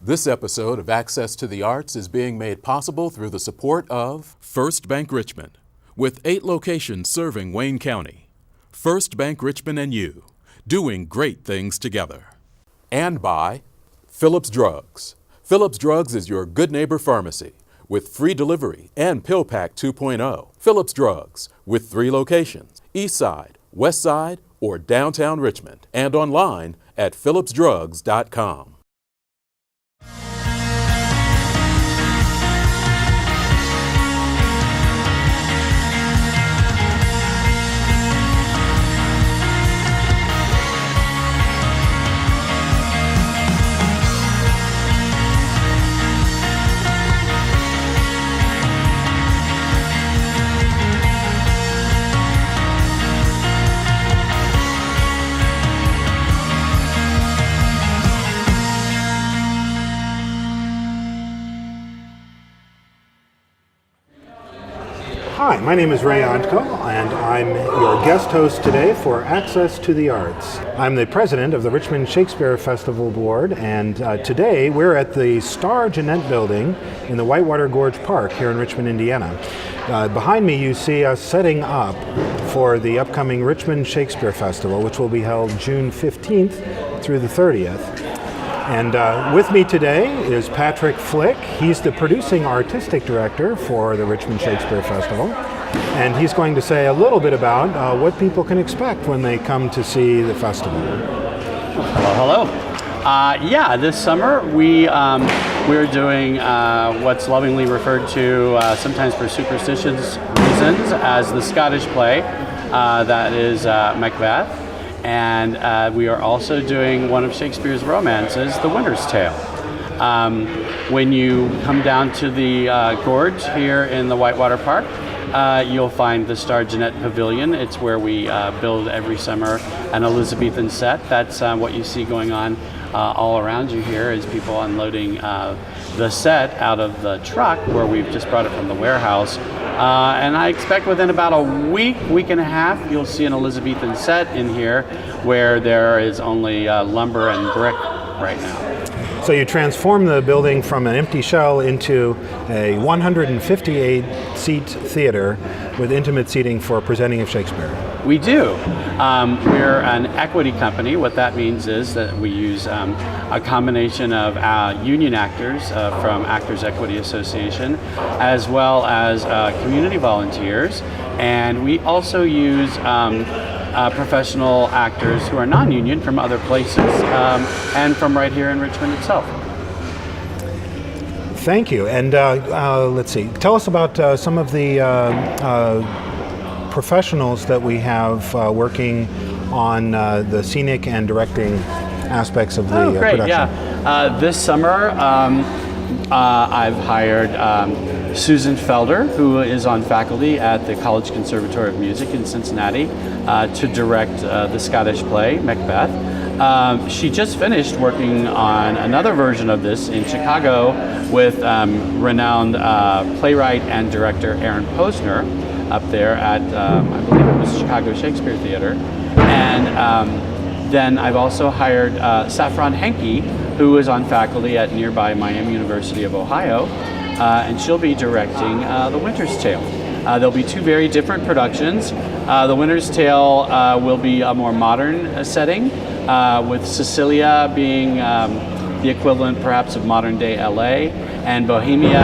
This episode of Access to the Arts is being made possible through the support of First Bank Richmond, with 8 locations serving Wayne County. First Bank Richmond and you, doing great things together. And by Phillips Drugs. Phillips Drugs is your good neighbor pharmacy with free delivery and Pill Pack 2.0. Phillips Drugs with 3 locations, East Side, West Side, or downtown Richmond, and online at phillipsdrugs.com. Hi, my name is Ray Ontko, and I'm your guest host today for Access to the Arts. I'm the president of the Richmond Shakespeare Festival Board, and today we're at the Star Jeanette Building in the Whitewater Gorge Park here in Richmond, Indiana. Behind me you see us setting up for the upcoming Richmond Shakespeare Festival, which will be held June 15th through the 30th. And with me today is Patrick Flick. He's the producing artistic director for the Richmond Shakespeare Festival. And he's going to say a little bit about what people can expect when they come to see the festival. Hello. This summer we're doing what's lovingly referred to sometimes for superstitious reasons as the Scottish play, that is Macbeth. And we are also doing one of Shakespeare's romances, The Winter's Tale. When you come down to the gorge here in the Whitewater Park, you'll find the Star Jeanette Pavilion. It's where we build every summer an Elizabethan set. That's what you see going on all around you here is people unloading the set out of the truck where we've just brought it from the warehouse. And I expect within about a week and a half, you'll see an Elizabethan set in here where there is only lumber and brick right now. So you transform the building from an empty shell into a 158-seat theater with intimate seating for presenting of Shakespeare. We do. We're an equity company. What that means is that we use a combination of union actors from Actors Equity Association, as well as community volunteers, and we also use professional actors who are non-union from other places and from right here in Richmond itself. Thank you. And let's see. Tell us about some of the professionals that we have working on the scenic and directing aspects of the production. Yeah. This summer, I've hired Susan Felder, who is on faculty at the College Conservatory of Music in Cincinnati, to direct the Scottish play, Macbeth. She just finished working on another version of this in Chicago with renowned playwright and director Aaron Posner up there at, I believe it was Chicago Shakespeare Theater. And then I've also hired Saffron Henke, who is on faculty at nearby Miami University of Ohio, and she'll be directing The Winter's Tale. There'll be 2 very different productions. The Winter's Tale will be a more modern setting, with Sicilia being the equivalent perhaps of modern day LA, and Bohemia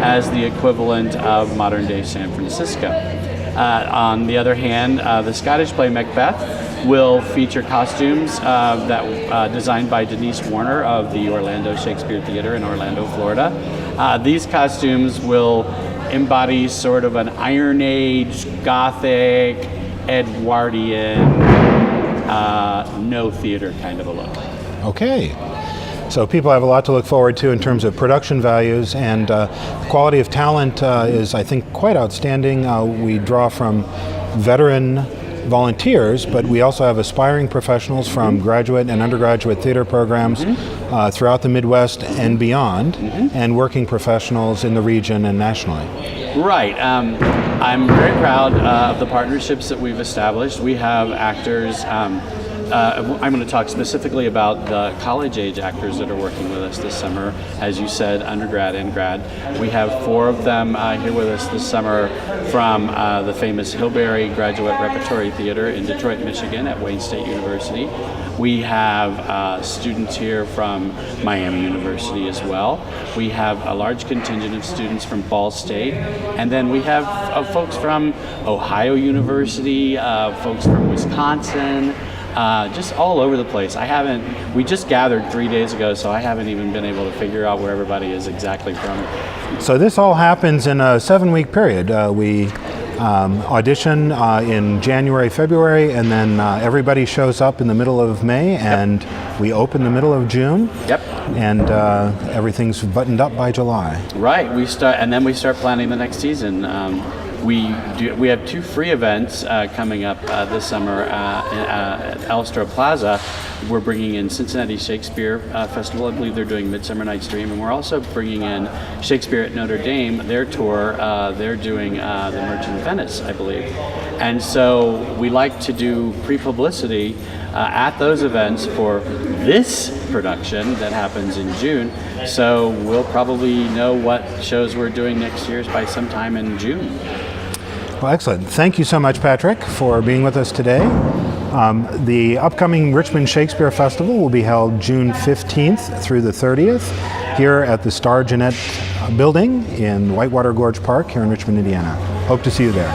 as the equivalent of modern day San Francisco. On the other hand, the Scottish play Macbeth will feature costumes that designed by Denise Warner of the Orlando Shakespeare Theater in Orlando, Florida. These costumes will embody sort of an Iron Age, Gothic, Edwardian, no theater kind of a look. Okay. So people have a lot to look forward to in terms of production values, and the quality of talent is, I think, quite outstanding. We draw from veteran volunteers, but we also have aspiring professionals from graduate and undergraduate theater programs throughout the Midwest and beyond, and working professionals in the region and nationally. Right. I'm very proud of the partnerships that we've established. We have actors I'm going to talk specifically about the college-age actors that are working with us this summer. As you said, undergrad and grad. We have 4 of them here with us this summer from the famous Hilberry Graduate Repertory Theater in Detroit, Michigan at Wayne State University. We have students here from Miami University as well. We have a large contingent of students from Ball State. And then we have folks from Ohio University, folks from Wisconsin, just all over the place. We just gathered 3 days ago, so I haven't even been able to figure out where everybody is exactly from. So this all happens in a 7-week period. We audition in January, February, and then everybody shows up in the middle of May, and we open the middle of June. Yep. And everything's buttoned up by July. Right. We start planning the next season. We have 2 free events coming up this summer at Alstro Plaza. We're bringing in Cincinnati Shakespeare Festival. I believe they're doing Midsummer Night's Dream, and we're also bringing in Shakespeare at Notre Dame. Their tour, they're doing The Merchant of Venice, I believe. And so we like to do pre-publicity at those events for this production that happens in June. So we'll probably know what shows we're doing next year by sometime in June. Well, excellent. Thank you so much, Patrick, for being with us today. The upcoming Richmond Shakespeare Festival will be held June 15th through the 30th here at the Star Jeanette building in Whitewater Gorge Park here in Richmond, Indiana. Hope to see you there.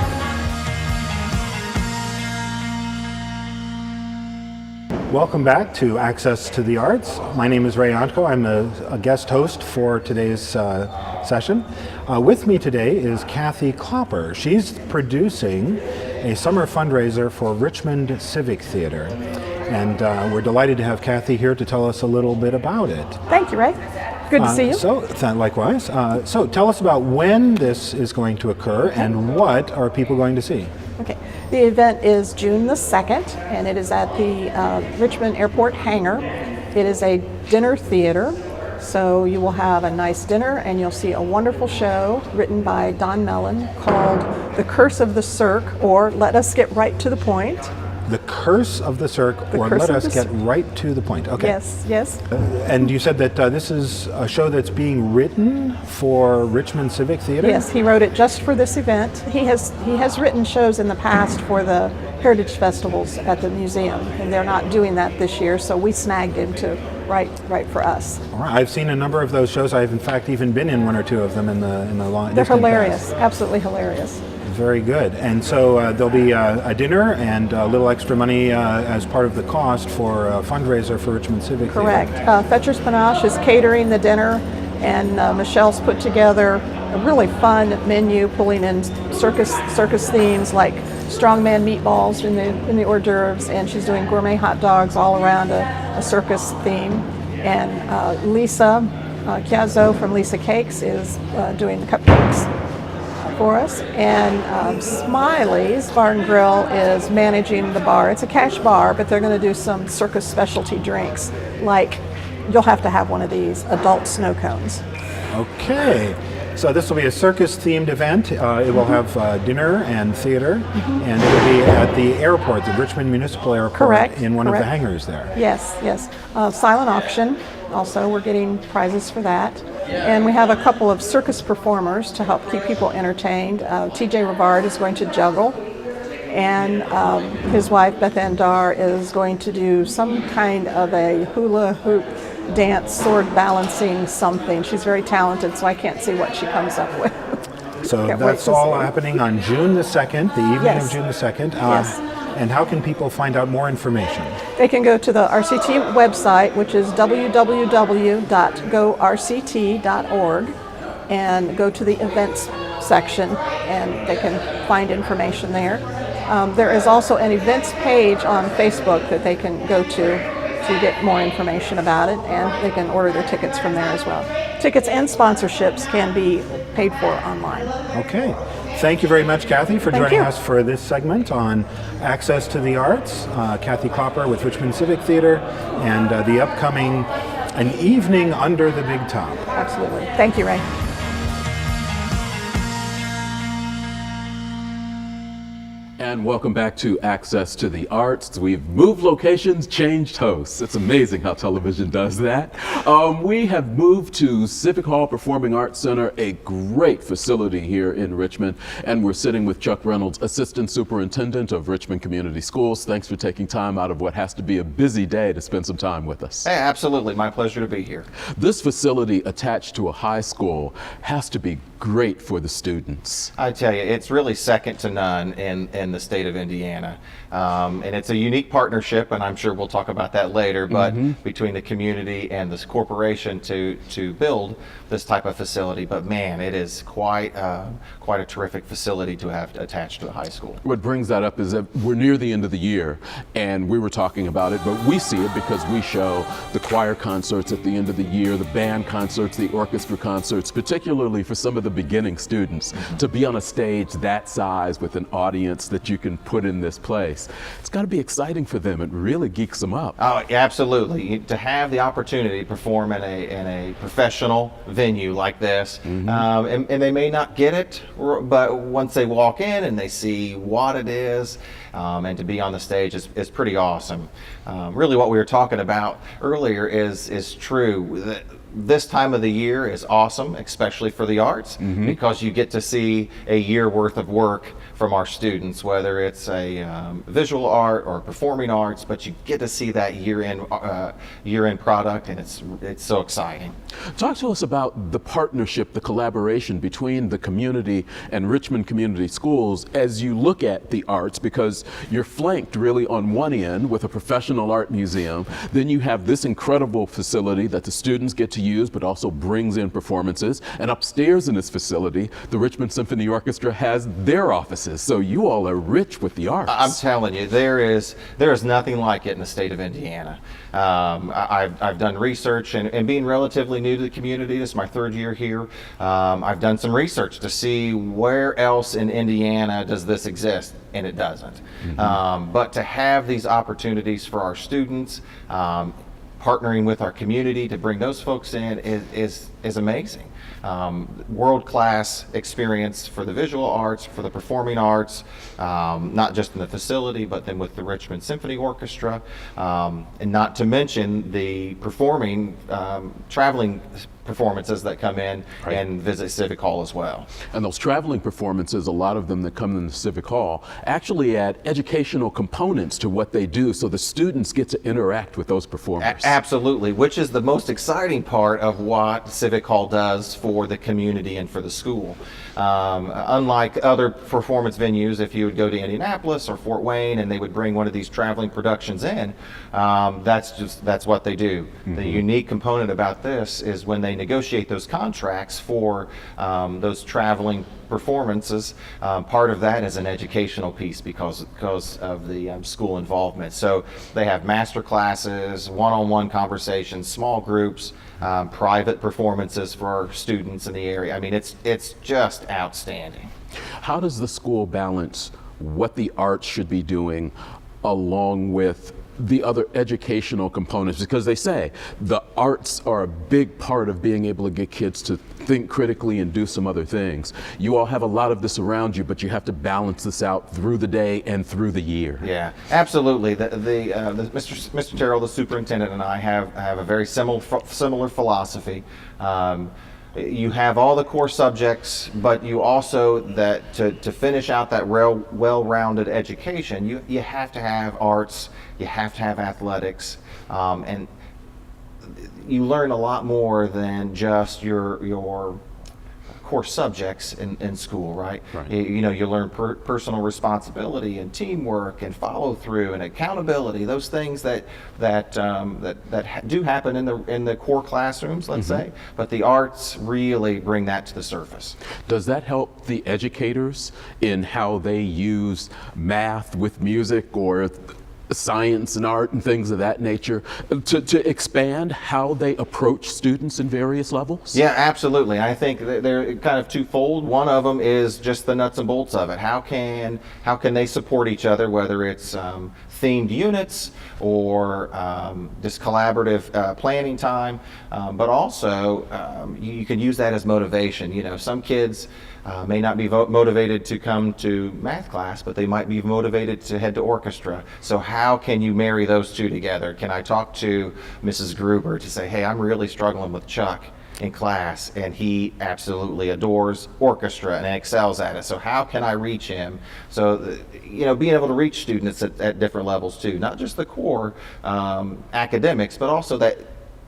Welcome back to Access to the Arts. My name is Ray Ontko. I'm a guest host for today's session. With me today is Kathy Klopper. She's producing a summer fundraiser for Richmond Civic Theater. And we're delighted to have Kathy here to tell us a little bit about it. Thank you, Ray. Good to see you. Likewise. So tell us about when this is going to occur and what are people going to see? Okay. The event is June the 2nd, and it is at the Richmond Airport hangar. It is a dinner theater, so you will have a nice dinner and you'll see a wonderful show written by Don Mellon called The Curse of the Cirque, or Let Us Get Right to the Point. The Curse of the Cirque, or Let Us Get Right to the Point. Okay. Yes, yes. And you said that this is a show that's being written for Richmond Civic Theater? Yes, he wrote it just for this event. He has written shows in the past for the heritage festivals at the museum, and they're not doing that this year, so we snagged him to write for us. All right. I've seen a number of those shows. I've in fact even been in 1 or 2 of them in the long. They're hilarious, absolutely hilarious. Very good. And so there'll be a dinner and a little extra money as part of the cost for a fundraiser for Richmond Civic Correct. Theater. Fetcher's Panache is catering the dinner, and Michelle's put together a really fun menu, pulling in circus themes like strongman meatballs in the hors d'oeuvres, and she's doing gourmet hot dogs all around a circus theme. And Lisa Chiazzo from Lisa Cakes is doing the cupcakes for us, and Smiley's Bar and Grill is managing the bar. It's a cash bar, but they're going to do some circus specialty drinks, like you'll have to have one of these adult snow cones. Okay, so this will be a circus-themed event. It will have dinner and theater, and it will be at the airport, the Richmond Municipal Airport, Correct. in one of the hangars there. Yes, yes. Silent auction. Also, we're getting prizes for that. And we have a couple of circus performers to help keep people entertained. TJ Rivard is going to juggle, and his wife Beth Andar is going to do some kind of a hula hoop dance, sword balancing something. She's very talented, so I can't see what she comes up with. So that's all happening on June the 2nd, the evening of June the 2nd. Yes. And how can people find out more information? They can go to the RCT website, which is www.gorct.org, and go to the events section, and they can find information there. There is also an events page on Facebook that they can go to get more information about it, and they can order their tickets from there as well. Tickets and sponsorships can be paid for online. Okay. Thank you very much, Kathy, for joining us for this segment on Access to the Arts. Kathy Klopper with Richmond Civic Theater and the upcoming An Evening Under the Big Top. Absolutely. Thank you, Ray. And And welcome back to Access to the Arts. We've moved locations, changed hosts. It's amazing how television does that. We have moved to Civic Hall Performing Arts Center, a great facility here in Richmond. And we're sitting with Chuck Reynolds, Assistant Superintendent of Richmond Community Schools. Thanks for taking time out of what has to be a busy day to spend some time with us. Hey, absolutely. My pleasure to be here. This facility attached to a high school has to be great for the students. I tell you, it's really second to none in the state of Indiana. And it's a unique partnership, and I'm sure we'll talk about that later, but between the community and this corporation to build this type of facility. But man, it is quite a terrific facility to have attached to a high school. What brings that up is that we're near the end of the year, and we were talking about it, but we see it because we show the choir concerts at the end of the year, the band concerts, the orchestra concerts, particularly for some of the beginning students, to be on a stage that size with an audience that you can put in this place. It's got to be exciting for them. It really geeks them up. Oh, absolutely. To have the opportunity to perform in a professional venue like this, and they may not get it, but once they walk in and they see what it is, and to be on the stage is pretty awesome. Really what we were talking about earlier is true. This time of the year is awesome, especially for the arts, because you get to see a year worth of work from our students, whether it's a visual art or performing arts, but you get to see that year-end product, and it's so exciting. Talk to us about the partnership, the collaboration between the community and Richmond Community Schools as you look at the arts, because you're flanked really on one end with a professional art museum, then you have this incredible facility that the students get to use but also brings in performances, and upstairs in this facility the Richmond Symphony Orchestra has their offices, so you all are rich with the arts. I'm telling you, there is nothing like it in the state of Indiana. I've done research, and being relatively new to the community, this is my third year here, I've done some research to see where else in Indiana does this exist, and it doesn't. But to have these opportunities for our students, partnering with our community to bring those folks in is amazing. World-class experience for the visual arts, for the performing arts, not just in the facility, but then with the Richmond Symphony Orchestra, and not to mention the performing, traveling performances that come in and visit Civic Hall as well. And those traveling performances, a lot of them that come in the Civic Hall, actually add educational components to what they do, so the students get to interact with those performers. Absolutely, which is the most exciting part of what Civic Hall does for the community and for the school. Unlike other performance venues, if you would go to Indianapolis or Fort Wayne and they would bring one of these traveling productions in, that's what they do. The unique component about this is when they negotiate those contracts for those traveling performances, part of that is an educational piece because of the school involvement. So they have master classes, one-on-one conversations, small groups, private performances for our students in the area. I mean, it's just outstanding. How does the school balance what the arts should be doing along with the other educational components? Because they say the arts are a big part of being able to get kids to think critically and do some other things. You all have a lot of this around you, but you have to balance this out through the day and through the year. Yeah, absolutely. Mr. Terrell, the superintendent, and I have a very similar philosophy. You have all the core subjects, but you also, to finish out that well-rounded education, you have to have arts, you have to have athletics, and you learn a lot more than just your core subjects in school, right? You learn personal responsibility and teamwork and follow through and accountability. Those things that do happen in the core classrooms, let's say, but the arts really bring that to the surface. Does that help the educators in how they use math with music or science and art and things of that nature to expand how they approach students in various levels? Yeah, absolutely. I think they're kind of twofold. One of them is just the nuts and bolts of it. How can they support each other, whether it's themed units or just collaborative planning time, but also you can use that as motivation. You know, some kids may not be motivated to come to math class, but they might be motivated to head to orchestra. So how can you marry those two together? Can I talk to Mrs. Gruber to say, hey, I'm really struggling with Chuck in class, and he absolutely adores orchestra and excels at it. So how can I reach him? So, you know, being able to reach students at different levels too, not just the core academics, but also that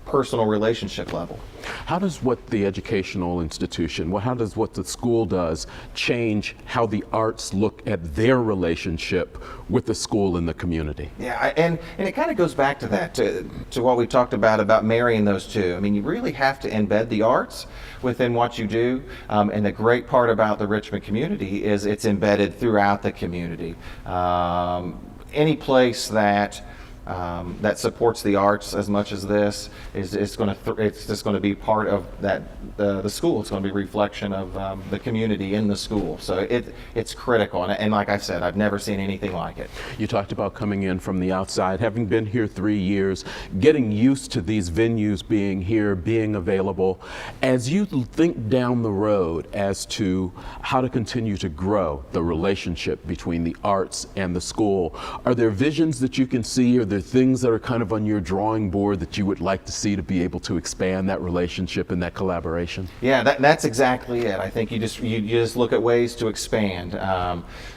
personal relationship level. How does what the educational institution, how does what the school does change how the arts look at their relationship with the school and the community? Yeah, and it kind of goes back to that, to what we talked about marrying those two. I mean, you really have to embed the arts within what you do, and the great part about the Richmond community is it's embedded throughout the community. Any place that supports the arts as much as this it's just going to be part of that the school. It's going to be a reflection of the community in the school. So it's critical, and like I said, I've never seen anything like it. You talked about coming in from the outside, having been here 3 years, getting used to these venues being here, being available. As you think down the road as to how to continue to grow the relationship between the arts and the school, are there visions that you can see, or there things that are kind of on your drawing board that you would like to see to be able to expand that relationship and that collaboration? Yeah, that's exactly it. I think you just look at ways to expand.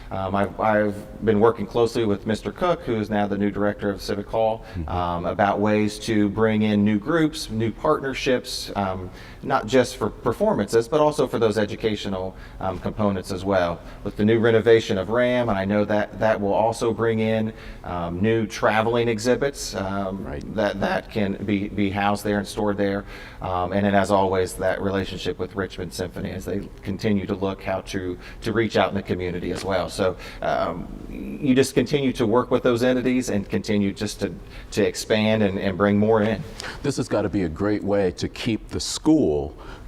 I've been working closely with Mr. Cook, who is now the new director of Civic Hall, about ways to bring in new groups, new partnerships, not just for performances, but also for those educational components as well. With the new renovation of RAM, and I know that will also bring in new traveling exhibits that can be housed there and stored there. And then, as always, that relationship with Richmond Symphony as they continue to look how to reach out in the community as well. So you just continue to work with those entities and continue just to expand and bring more in. This has got to be a great way to keep the school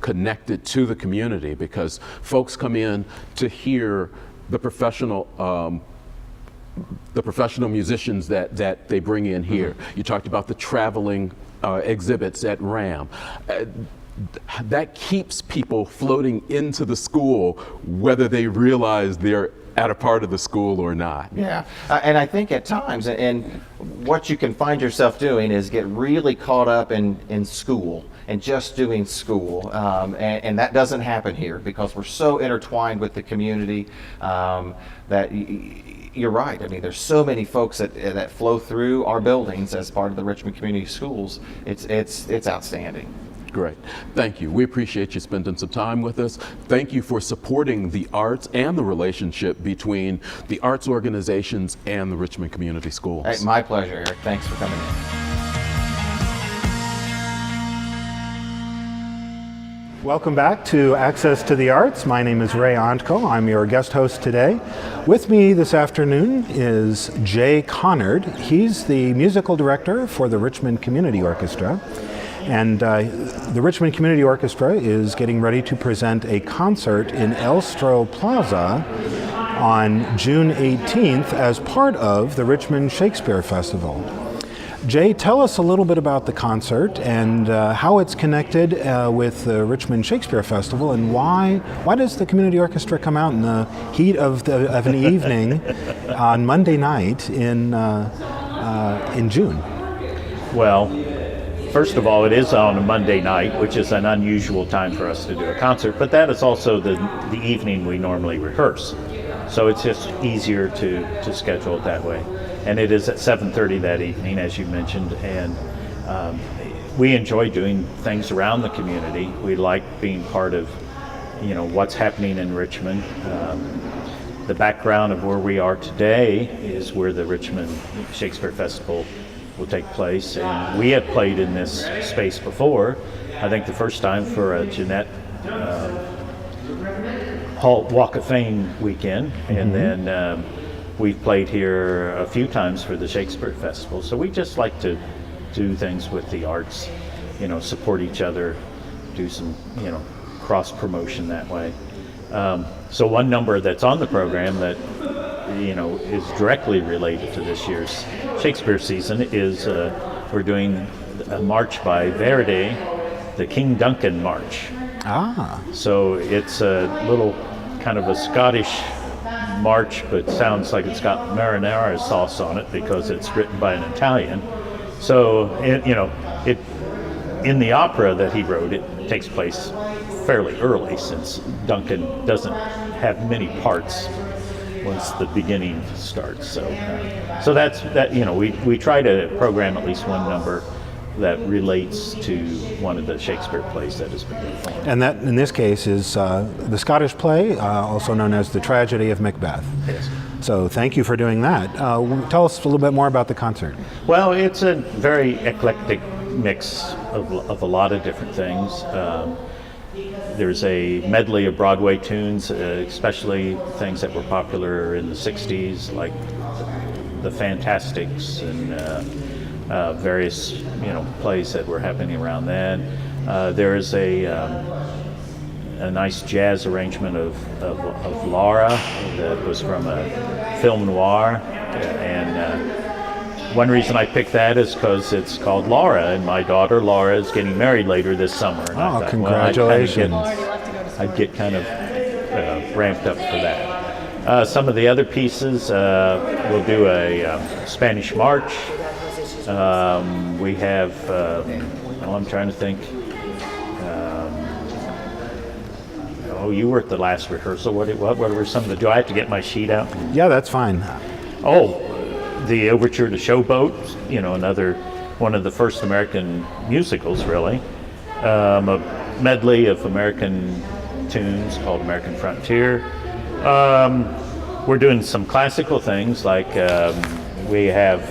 connected to the community, because folks come in to hear the professional musicians that they bring in here. You talked about the traveling exhibits at RAM. That keeps people floating into the school, whether they realize they're at a part of the school or not. Yeah, and I think at times, and what you can find yourself doing is get really caught up in school and just doing school, and that doesn't happen here because we're so intertwined with the community that you're right. I mean, there's so many folks that flow through our buildings as part of the Richmond Community Schools. It's outstanding. Great. Thank you. We appreciate you spending some time with us. Thank you for supporting the arts and the relationship between the arts organizations and the Richmond Community Schools. Hey, my pleasure, Eric. Thanks for coming in. Welcome back to Access to the Arts. My name is Ray Ontko. I'm your guest host today. With me this afternoon is Jay Connard. He's the musical director for the Richmond Community Orchestra. And the Richmond Community Orchestra is getting ready to present a concert in Elstro Plaza on June 18th as part of the Richmond Shakespeare Festival. Jay, tell us a little bit about the concert and how it's connected with the Richmond Shakespeare Festival, and why does the Community Orchestra come out in the heat of an evening on Monday night in June? Well, first of all, it is on a Monday night, which is an unusual time for us to do a concert, but that is also the evening we normally rehearse. So it's just easier to schedule it that way. And it is at 7:30 that evening, as you mentioned, and we enjoy doing things around the community. We like being part of, what's happening in Richmond. The background of where we are today is where the Richmond Shakespeare Festival will take place, and we had played in this space before. I think the first time for a Jeanette Hall Walk of Fame weekend, and then we've played here a few times for the Shakespeare Festival. So we just like to do things with the arts, support each other, do some, cross promotion that way. So one number that's on the program that is directly related to this year's Shakespeare season is we're doing a march by Verdi, the King Duncan March. Ah. So it's a little kind of a Scottish march, but sounds like it's got marinara sauce on it because it's written by an Italian. So it in the opera that he wrote, it takes place fairly early, since Duncan doesn't have many parts once the beginning starts. So that's that. We try to program at least one number that relates to one of the Shakespeare plays that has been performed. And that, in this case, is the Scottish play, also known as The Tragedy of Macbeth. Yes. So thank you for doing that. Tell us a little bit more about the concert. Well, it's a very eclectic mix of a lot of different things. There's a medley of Broadway tunes, especially things that were popular in the 60s, like the Fantastics and various plays that were happening around then. There is a nice jazz arrangement of Laura that was from a film noir, and one reason I picked that is because it's called Laura, and my daughter Laura is getting married later this summer. And I thought, congratulations. I'd get kind of ramped up for that. Some of the other pieces, we'll do a Spanish March. We have, I'm trying to think. You were at the last rehearsal. What were some of the, do I have to get my sheet out? Yeah, that's fine. The Overture to Showboat, another one of the first American musicals, really. A medley of American tunes called American Frontier. We're doing some classical things, like we have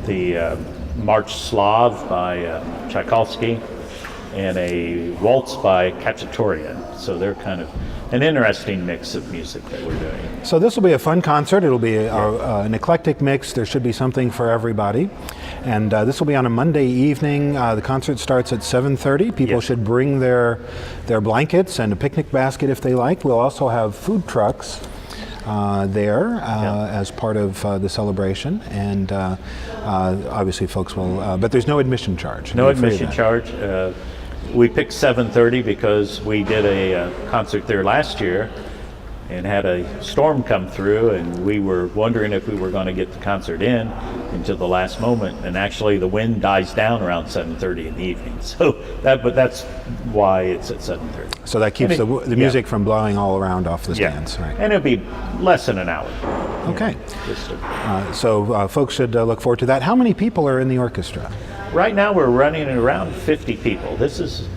the March Slav by Tchaikovsky and a waltz by Khachaturian. So they're kind of an interesting mix of music that we're doing. So this will be a fun concert. It'll be an eclectic mix. There should be something for everybody. And this will be on a Monday evening. The concert starts at 7:30. People should bring their blankets and a picnic basket if they like. We'll also have food trucks there as part of the celebration. And obviously folks will, but there's no admission charge. No admission charge. We picked 7:30 because we did a concert there last year and had a storm come through, and we were wondering if we were going to get the concert in until the last moment, and actually the wind dies down around 7:30 in the evening. So that's why it's at 7:30. So that keeps the music from blowing all around off the stands, right? And it'll be less than an hour. Okay. So folks should look forward to that. How many people are in the orchestra? Right now we're running at around 50 people. This is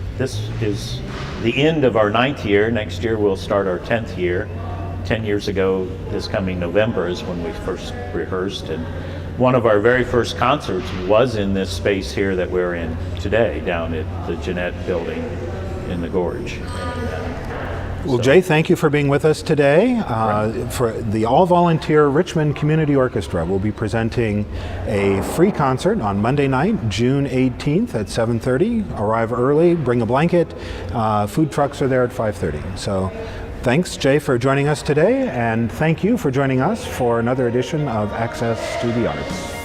the end of our 9th year. Next year we'll start our 10th year. 10 years ago, this coming November is when we first rehearsed, and one of our very first concerts was in this space here that we're in today, down at the Jeanette building in the Gorge. Well, Jay, thank you for being with us today. For the all-volunteer Richmond Community Orchestra, we'll be presenting a free concert on Monday night, June 18th at 7:30. Arrive early, bring a blanket. Food trucks are there at 5:30. So thanks, Jay, for joining us today, and thank you for joining us for another edition of Access to the Arts.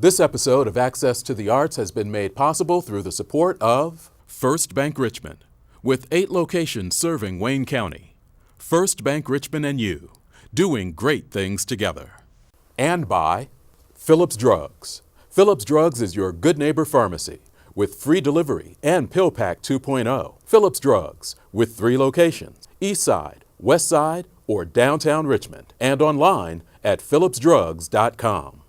This episode of Access to the Arts has been made possible through the support of First Bank Richmond, with 8 locations serving Wayne County. First Bank Richmond and you, doing great things together. And by Phillips Drugs. Phillips Drugs is your good neighbor pharmacy with free delivery and Pill Pack 2.0. Phillips Drugs with 3 locations, East Side, West Side, or downtown Richmond, and online at phillipsdrugs.com.